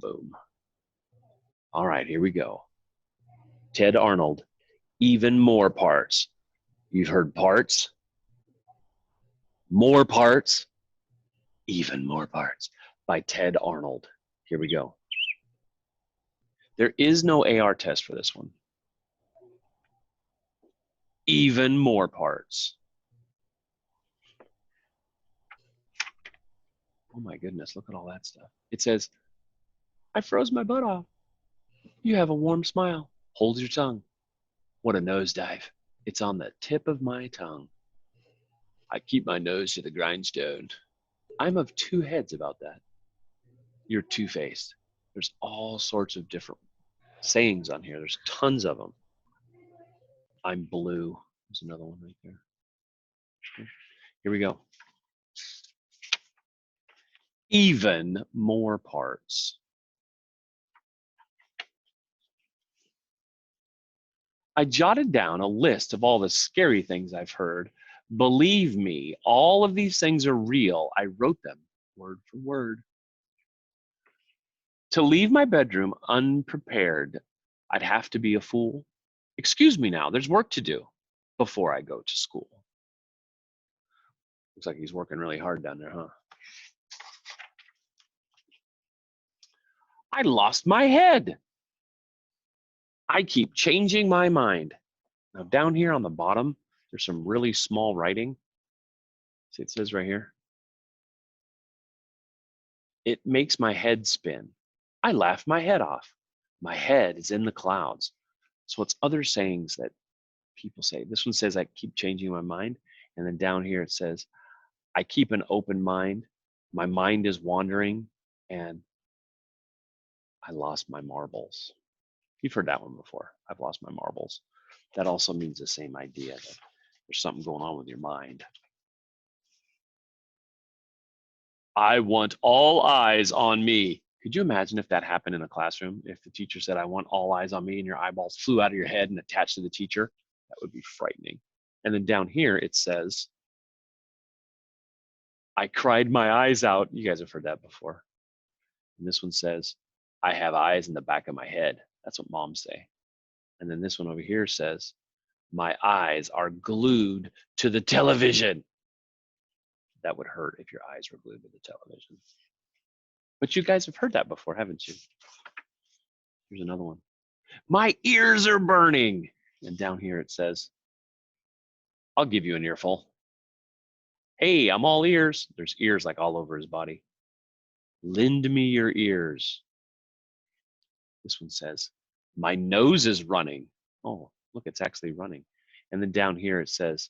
Boom. All right, here we go. Ted Arnold, even more parts. You've heard parts, more parts, even more parts by Ted Arnold. Here we go. There is no AR test for this one. Even more parts. Oh my goodness, look at all that stuff. It says, I froze my butt off. You have a warm smile. Hold your tongue. What a nosedive. It's on the tip of my tongue. I keep my nose to the grindstone. I'm of two heads about that. You're two-faced. There's all sorts of different sayings on here. There's tons of them. I'm blue. There's another one right there. Here we go. Even more parts. I jotted down a list of all the scary things I've heard. Believe me, all of these things are real. I wrote them word for word. To leave my bedroom unprepared, I'd have to be a fool. Excuse me now, there's work to do before I go to school. Looks like he's working really hard down there, huh? I lost my head. I keep changing my mind. Now down here on the bottom, there's some really small writing. See, it says right here. It makes my head spin. I laugh my head off. My head is in the clouds. So it's other sayings that people say. This one says, I keep changing my mind. And then down here it says, I keep an open mind. My mind is wandering. And I lost my marbles. You've heard that one before. I've lost my marbles. That also means the same idea, that there's something going on with your mind. I want all eyes on me. Could you imagine if that happened in a classroom? If the teacher said, I want all eyes on me, and your eyeballs flew out of your head and attached to the teacher? That would be frightening. And then down here it says, I cried my eyes out. You guys have heard that before. And this one says, I have eyes in the back of my head. That's what moms say. And then this one over here says, my eyes are glued to the television. That would hurt if your eyes were glued to the television. But you guys have heard that before, haven't you? Here's another one. My ears are burning. And down here it says, I'll give you an earful. Hey, I'm all ears. There's ears like all over his body. Lend me your ears. This one says, my nose is running. Oh, look, it's actually running. And then down here it says,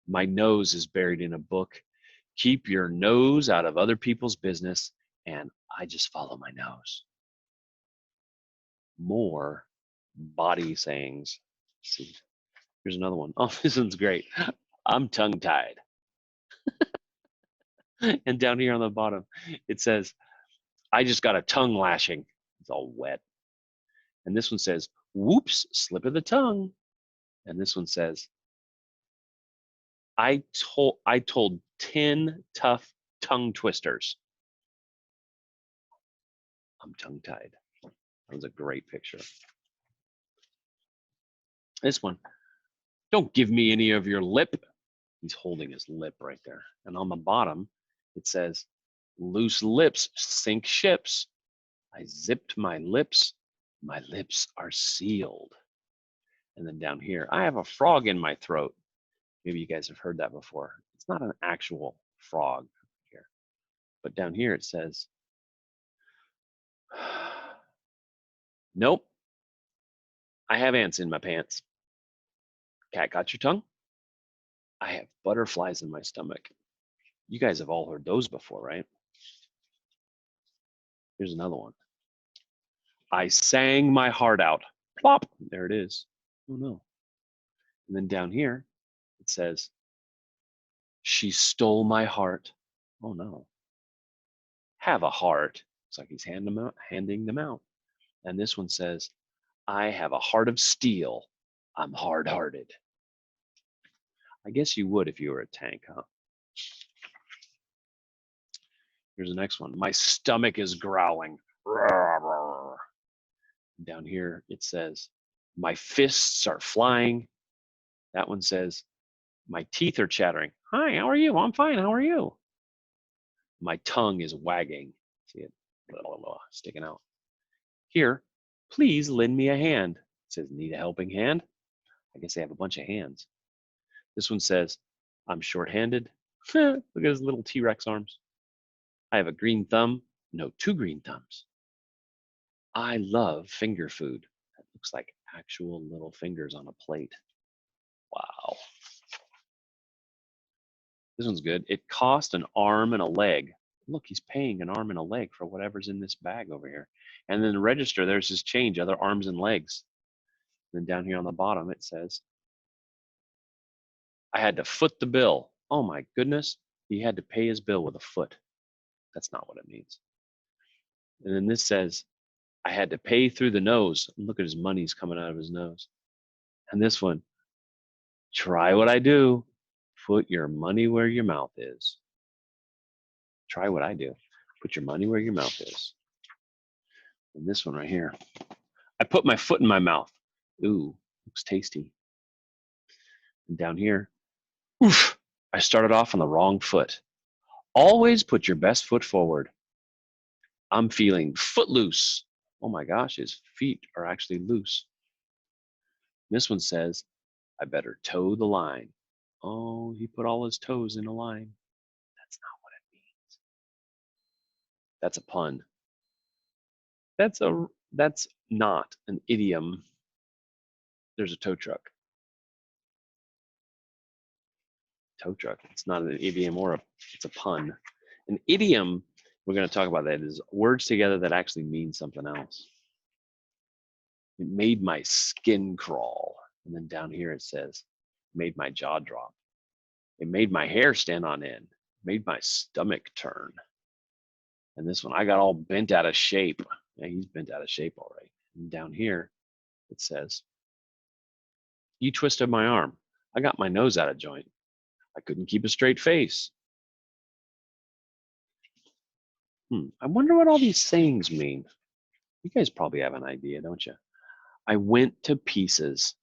my nose is buried in a book. Keep your nose out of other people's business. And I just follow my nose. More body sayings. Let's see, here's another one. Oh, this one's great. I'm tongue-tied. And down here on the bottom, it says, I just got a tongue lashing. It's all wet. And this one says, whoops, slip of the tongue. And this one says, I told 10 tough tongue twisters. I'm tongue-tied. That was a great picture. This one, don't give me any of your lip. He's holding his lip right there. And on the bottom, it says, loose lips sink ships. I zipped my lips are sealed. And then down here, I have a frog in my throat. Maybe you guys have heard that before. It's not an actual frog here. But down here it says, nope, I have ants in my pants. Cat got your tongue? I have butterflies in my stomach. You guys have all heard those before, right? Here's another one. I sang my heart out. Plop, there it is. Oh no. And then down here, it says, she stole my heart. Oh no. Have a heart. It's like he's handing them out. And this one says, I have a heart of steel. I'm hard-hearted. I guess you would if you were a tank, huh? Here's the next one. My stomach is growling. Down here, it says, my fists are flying. That one says, my teeth are chattering. Hi, how are you? I'm fine. How are you? My tongue is wagging. See it? Blah, blah, blah, sticking out. Here, please lend me a hand. It says, need a helping hand? I guess they have a bunch of hands. This one says, I'm short-handed. Look at his little T-Rex arms. I have a green thumb. No, two green thumbs. I love finger food. That looks like actual little fingers on a plate. Wow. This one's good. It cost an arm and a leg. Look, he's paying an arm and a leg for whatever's in this bag over here. And then the register, there's his change, other arms and legs. Then down here on the bottom, it says, I had to foot the bill. Oh my goodness. He had to pay his bill with a foot. That's not what it means. And then this says, I had to pay through the nose. Look at his money's coming out of his nose. And this one, try what I do. Put your money where your mouth is. Try what I do. Put your money where your mouth is. And this one right here, I put my foot in my mouth. Ooh, looks tasty. And down here, oof, I started off on the wrong foot. Always put your best foot forward. I'm feeling footloose. Oh my gosh, his feet are actually loose. This one says, I better toe the line. Oh, he put all his toes in a line. That's not what it means. That's a pun. That's not an idiom. There's a tow truck. Tow truck. It's not an idiom it's a pun. An idiom, we're going to talk about that, is words together that actually mean something else. It made my skin crawl. And then down here it says, made my jaw drop. It made my hair stand on end. Made my stomach turn. And this one, I got all bent out of shape. Yeah, he's bent out of shape all right. And down here, it says, you twisted my arm. I got my nose out of joint. I couldn't keep a straight face. I wonder what all these sayings mean. You guys probably have an idea, don't you? I went to pieces.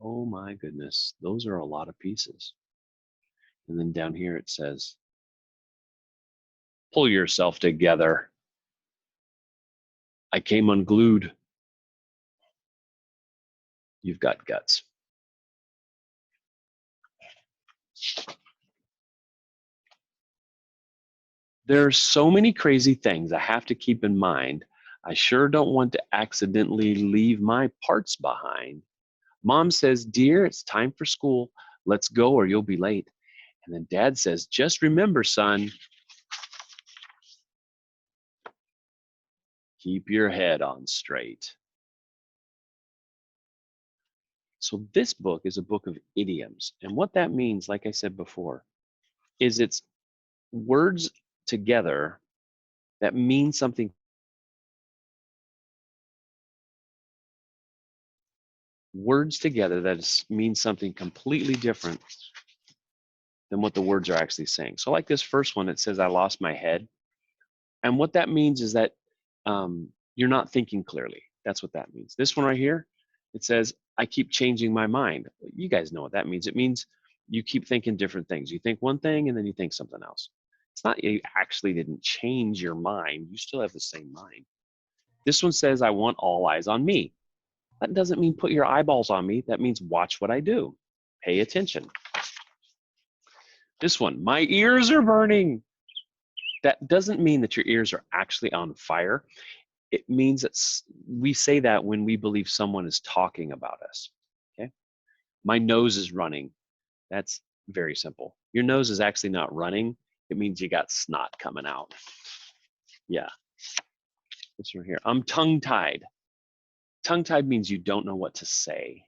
Oh my goodness, those are a lot of pieces. And then down here it says, pull yourself together. I came unglued. You've got guts. There's so many crazy things I have to keep in mind. I sure don't want to accidentally leave my parts behind. Mom says, dear, it's time for school. Let's go or you'll be late. And then dad says, just remember, son, keep your head on straight. So this book is a book of idioms. And what that means, like I said before, is it's words together that mean something. Words together that mean something completely different than what the words are actually saying. So like this first one, it says, I lost my head. And what that means is that you're not thinking clearly. That's what that means. This one right here, it says, I keep changing my mind. You guys know what that means. It means you keep thinking different things. You think one thing and then you think something else. It's not you actually didn't change your mind. You still have the same mind. This one says, I want all eyes on me. That doesn't mean put your eyeballs on me. That means watch what I do. Pay attention. This one, my ears are burning. That doesn't mean that your ears are actually on fire. It means that we say that when we believe someone is talking about us. Okay. My nose is running. That's very simple. Your nose is actually not running. It means you got snot coming out. Yeah. This one here. I'm tongue-tied. Tongue-tied means you don't know what to say.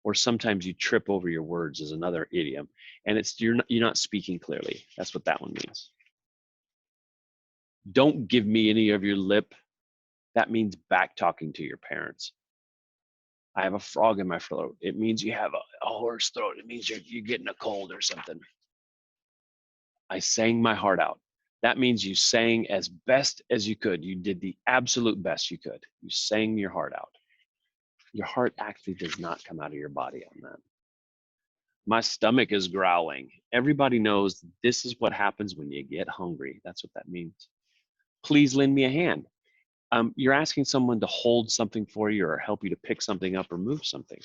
Or sometimes you trip over your words is another idiom. And it's you're not speaking clearly. That's what that one means. Don't give me any of your lip. That means back talking to your parents. I have a frog in my throat. It means you have a hoarse throat. It means you're getting a cold or something. I sang my heart out. That means you sang as best as you could. You did the absolute best you could. You sang your heart out. Your heart actually does not come out of your body on that. My stomach is growling. Everybody knows this is what happens when you get hungry. That's what that means. Please lend me a hand. You're asking someone to hold something for you or help you to pick something up or move something.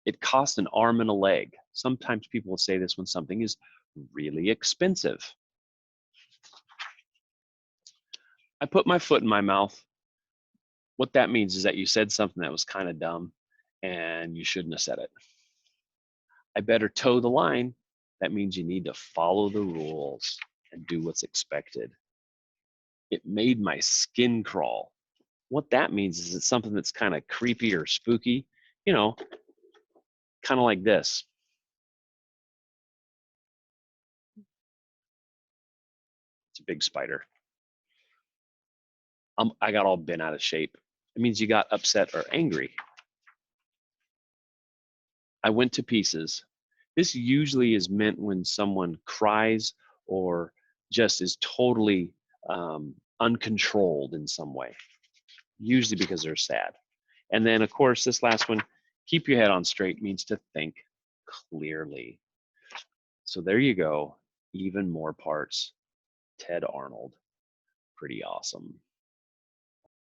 It costs an arm and a leg. Sometimes people will say this when something is really expensive. I put my foot in my mouth. What that means is that you said something that was kind of dumb and you shouldn't have said it. I better toe the line. That means you need to follow the rules and do what's expected. It made my skin crawl. What that means is it's something that's kind of creepy or spooky, you know, kind of like this. It's a big spider. I got all bent out of shape. It means you got upset or angry. I went to pieces. This usually is meant when someone cries or just is totally uncontrolled in some way, usually because they're sad. And then, of course, this last one, keep your head on straight, means to think clearly. So there you go. Even more parts. Ted Arnold. Pretty awesome.